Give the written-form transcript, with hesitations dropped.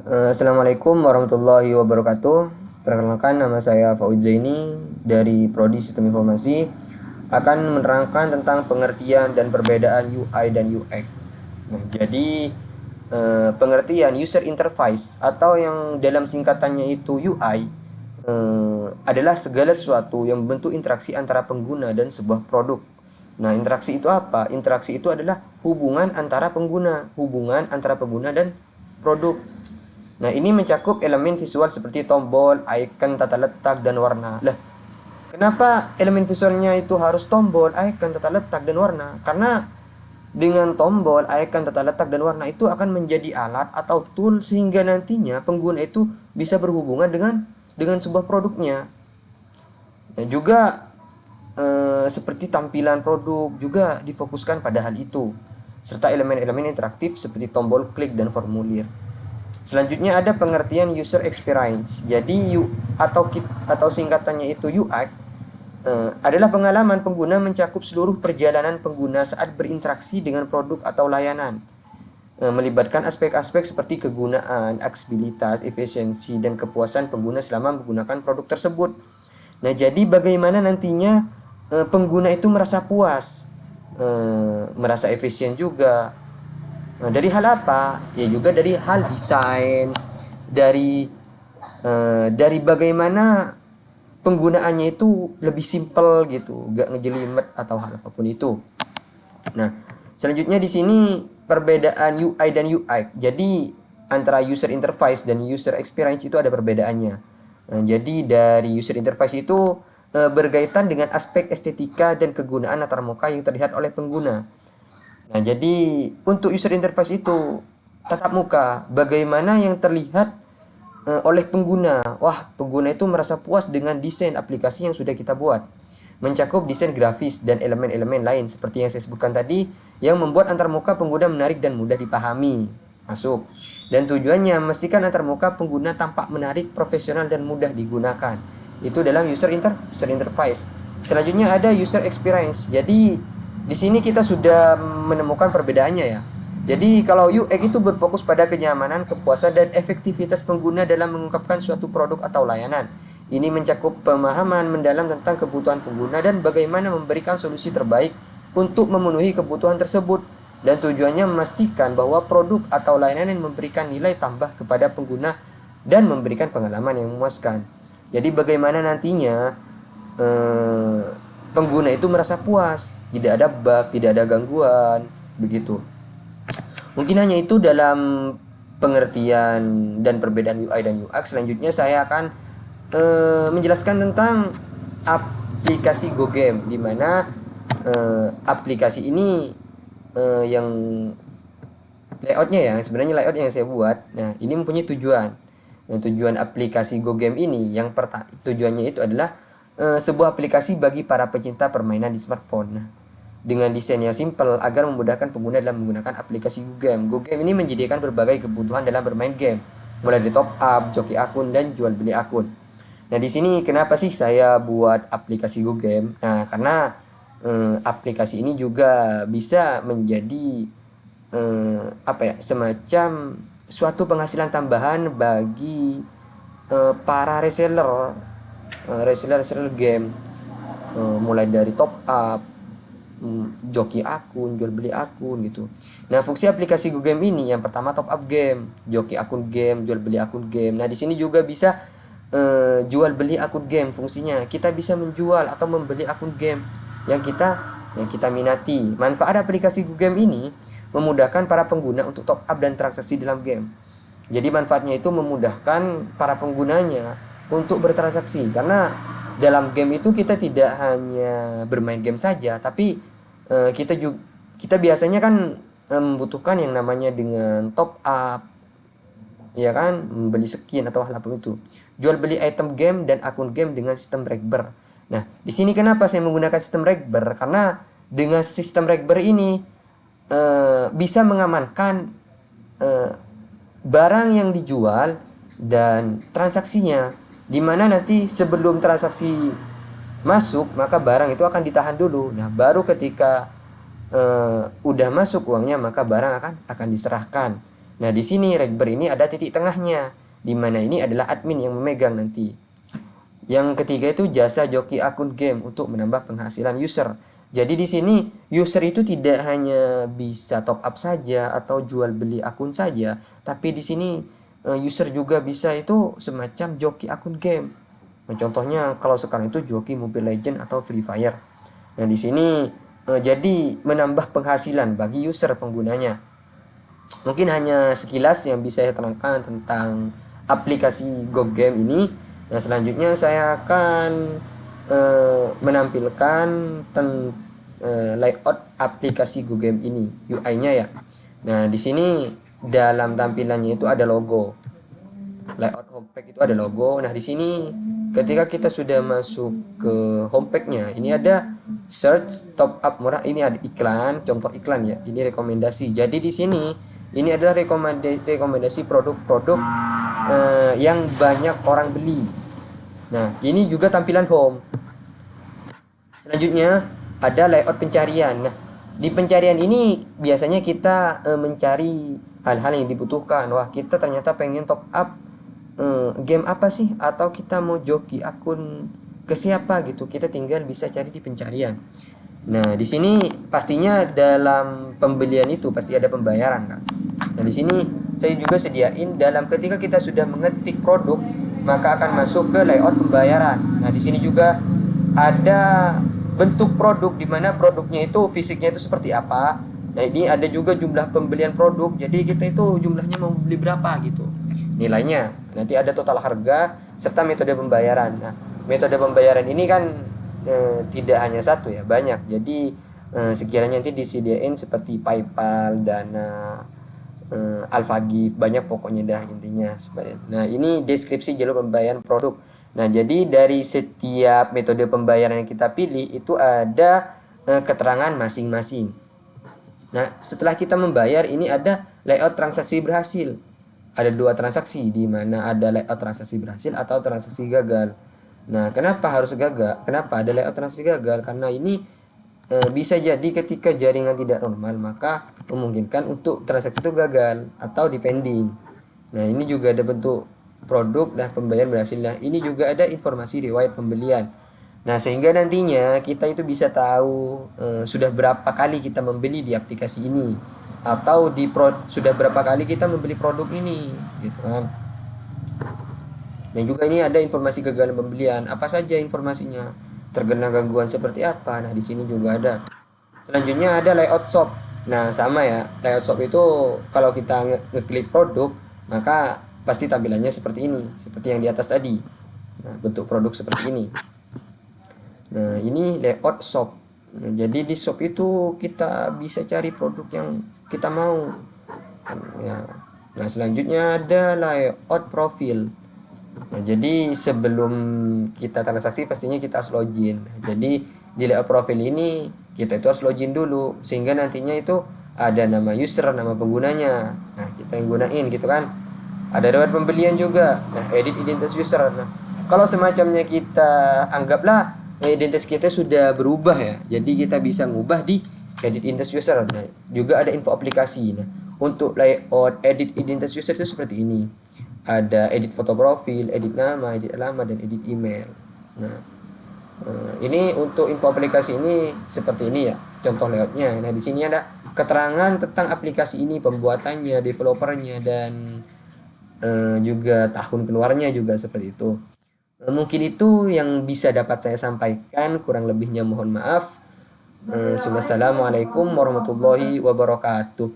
Assalamualaikum warahmatullahi wabarakatuh. Perkenalkan, nama saya Fauzi Zaini dari Prodi Sistem Informasi, akan menerangkan tentang pengertian dan perbedaan UI dan UX. Nah, jadi pengertian user interface atau yang dalam singkatannya itu UI adalah segala sesuatu yang membentuk interaksi antara pengguna dan sebuah produk. Nah, interaksi itu apa? Interaksi itu adalah hubungan antara pengguna dan produk. Nah, ini mencakup elemen visual seperti tombol, icon, tata letak, dan warna. Lah, kenapa elemen visualnya itu harus tombol, icon, tata letak, dan warna? Karena dengan tombol, icon, tata letak, dan warna itu akan menjadi alat atau tool sehingga nantinya pengguna itu bisa berhubungan dengan sebuah produknya. Nah, juga seperti tampilan produk juga difokuskan pada hal itu, serta elemen-elemen interaktif seperti tombol klik dan formulir. Selanjutnya ada pengertian user experience. Jadi atau singkatannya itu UI adalah pengalaman pengguna mencakup seluruh perjalanan pengguna saat berinteraksi dengan produk atau layanan. Melibatkan aspek-aspek seperti kegunaan, aksesibilitas, efisiensi, dan kepuasan pengguna selama menggunakan produk tersebut. Nah, jadi bagaimana nantinya pengguna itu merasa puas, merasa efisien juga. Nah, dari hal apa? Ya juga dari hal desain, dari bagaimana penggunaannya itu lebih simple gitu, gak ngejelimet atau hal apapun itu. Nah, selanjutnya di sini perbedaan UI dan UX. Jadi antara user interface dan user experience itu ada perbedaannya. Nah, jadi dari user interface itu berkaitan dengan aspek estetika dan kegunaan antarmuka yang terlihat oleh pengguna. Nah, jadi untuk user interface itu tatap muka, bagaimana yang terlihat oleh pengguna. Wah, pengguna itu merasa puas dengan desain aplikasi yang sudah kita buat. Mencakup desain grafis dan elemen-elemen lain seperti yang saya sebutkan tadi yang membuat antarmuka pengguna menarik dan mudah dipahami. Masuk. Dan tujuannya memastikan antarmuka pengguna tampak menarik, profesional dan mudah digunakan. Itu dalam user interface. Selanjutnya ada user experience. Jadi di sini kita sudah menemukan perbedaannya ya. Jadi kalau UX itu berfokus pada kenyamanan, kepuasan dan efektivitas pengguna dalam mengungkapkan suatu produk atau layanan. Ini mencakup pemahaman mendalam tentang kebutuhan pengguna dan bagaimana memberikan solusi terbaik untuk memenuhi kebutuhan tersebut. Dan tujuannya memastikan bahwa produk atau layanan yang memberikan nilai tambah kepada pengguna dan memberikan pengalaman yang memuaskan. Jadi bagaimana nantinya pengguna itu merasa puas, tidak ada bug, tidak ada gangguan, begitu. Mungkin hanya itu dalam pengertian dan perbedaan UI dan UX. Selanjutnya saya akan menjelaskan tentang aplikasi GoGame, di mana aplikasi ini yang layoutnya ya, sebenarnya layout yang saya buat. Nah, ini mempunyai tujuan. Nah, tujuan aplikasi GoGame ini yang tujuannya itu adalah sebuah aplikasi bagi para pecinta permainan di smartphone. Nah, dengan desain yang simple agar memudahkan pengguna dalam menggunakan aplikasi GoGame. GoGame ini menyediakan berbagai kebutuhan dalam bermain game, mulai dari top up, joki akun, dan jual beli akun. Nah, di sini kenapa sih saya buat aplikasi GoGame? Nah, karena aplikasi ini juga bisa menjadi semacam suatu penghasilan tambahan bagi para reseller game, mulai dari top up, joki akun, jual beli akun gitu. Nah, fungsi aplikasi GoGame ini yang pertama top up game, joki akun game, jual beli akun game. Nah, di sini juga bisa jual beli akun game. Fungsinya kita bisa menjual atau membeli akun game yang kita minati. Manfaat aplikasi GoGame ini memudahkan para pengguna untuk top up dan transaksi dalam game. Jadi manfaatnya itu memudahkan para penggunanya untuk bertransaksi, karena dalam game itu kita tidak hanya bermain game saja, tapi kita biasanya kan membutuhkan yang namanya dengan top up, ya kan, membeli skin atau hal apapun itu, jual beli item game dan akun game dengan sistem Regber. Nah, di sini kenapa saya menggunakan sistem Regber? Karena dengan sistem Regber ini bisa mengamankan barang yang dijual dan transaksinya, dimana nanti sebelum transaksi masuk maka barang itu akan ditahan dulu. Nah, baru ketika udah masuk uangnya maka barang akan diserahkan. Nah, di sini Regber ini ada titik tengahnya, di mana ini adalah admin yang memegang nanti. Yang ketiga itu jasa joki akun game untuk menambah penghasilan user. Jadi di sini user itu tidak hanya bisa top up saja atau jual beli akun saja, tapi di sini user juga bisa itu semacam joki akun game. Nah, contohnya kalau sekarang itu joki Mobile Legend atau Free Fire. Nah, di sini jadi menambah penghasilan bagi user penggunanya. Mungkin hanya sekilas yang bisa saya terangkan tentang aplikasi Go Game ini. Nah, selanjutnya saya akan menampilkan layout aplikasi Go Game ini, UI-nya ya. Nah, di sini dalam tampilannya itu ada logo. Layout homepage itu ada logo. Nah, di sini ketika kita sudah masuk ke homepage-nya, ini ada search top up murah, ini ada iklan, contoh iklan ya. Ini rekomendasi. Jadi di sini ini adalah rekomendasi produk-produk yang banyak orang beli. Nah, ini juga tampilan home. Selanjutnya ada layout pencarian. Nah, di pencarian ini biasanya kita mencari hal-hal yang dibutuhkan. Wah, kita ternyata pengen top up game apa sih, atau kita mau joki akun ke siapa gitu, kita tinggal bisa cari di pencarian. Nah, di sini pastinya dalam pembelian itu pasti ada pembayaran kan. Nah, di sini saya juga sediain dalam ketika kita sudah mengetik produk maka akan masuk ke layout pembayaran. Nah, di sini juga ada bentuk produk di mana produknya itu fisiknya itu seperti apa. Nah, ini ada juga jumlah pembelian produk. Jadi kita itu jumlahnya mau beli berapa gitu. Nilainya. Nanti ada total harga serta metode pembayaran. Nah, metode pembayaran ini kan tidak hanya satu ya, banyak. Jadi sekiranya nanti disediain seperti PayPal, Dana, Alphagif, banyak pokoknya dah intinya. Nah, ini deskripsi jalur pembayaran produk. Nah, jadi dari setiap metode pembayaran yang kita pilih itu ada keterangan masing-masing. Nah, setelah kita membayar ini ada layout transaksi berhasil. Ada dua transaksi di mana ada layout transaksi berhasil atau transaksi gagal. Nah, kenapa harus gagal? Kenapa ada layout transaksi gagal? Karena ini bisa jadi ketika jaringan tidak normal maka memungkinkan untuk transaksi itu gagal atau depending. Nah, ini juga ada bentuk produk dan pembayaran berhasil. Nah, ini juga ada informasi riwayat pembelian. Nah, sehingga nantinya kita itu bisa tahu sudah berapa kali kita membeli di aplikasi ini, atau sudah berapa kali kita membeli produk ini gitu kan. Dan juga ini ada informasi kegagalan pembelian, apa saja informasinya, terkena gangguan seperti apa. Nah, di sini juga ada. Selanjutnya ada layout shop. Nah, sama ya, layout shop itu kalau kita ngeklik produk maka pasti tampilannya seperti ini, seperti yang di atas tadi. Nah, bentuk produk seperti ini. Nah, ini layout shop. Nah, jadi di shop itu kita bisa cari produk yang kita mau. Ya. Nah, selanjutnya ada layout profil. Nah, jadi sebelum kita transaksi pastinya kita harus login. Jadi di layout profil ini kita itu harus login dulu sehingga nantinya itu ada nama user, nama penggunanya. Nah, kita yang gunain gitu kan. Ada riwayat pembelian juga. Nah, edit identitas user. Nah, kalau semacamnya kita anggaplah identitas kita sudah berubah ya. Jadi kita bisa ngubah di edit identitas user. Nah, juga ada info aplikasi. Nah, untuk layout edit identitas user itu seperti ini. Ada edit foto profil, edit nama, edit alamat, dan edit email. Nah, ini untuk info aplikasi ini seperti ini ya, contoh layoutnya. Nah, di sini ada keterangan tentang aplikasi ini, pembuatannya, developernya, dan juga tahun keluarnya juga seperti itu. Mungkin itu yang bisa dapat saya sampaikan, kurang lebihnya mohon maaf. Assalamualaikum warahmatullahi wabarakatuh.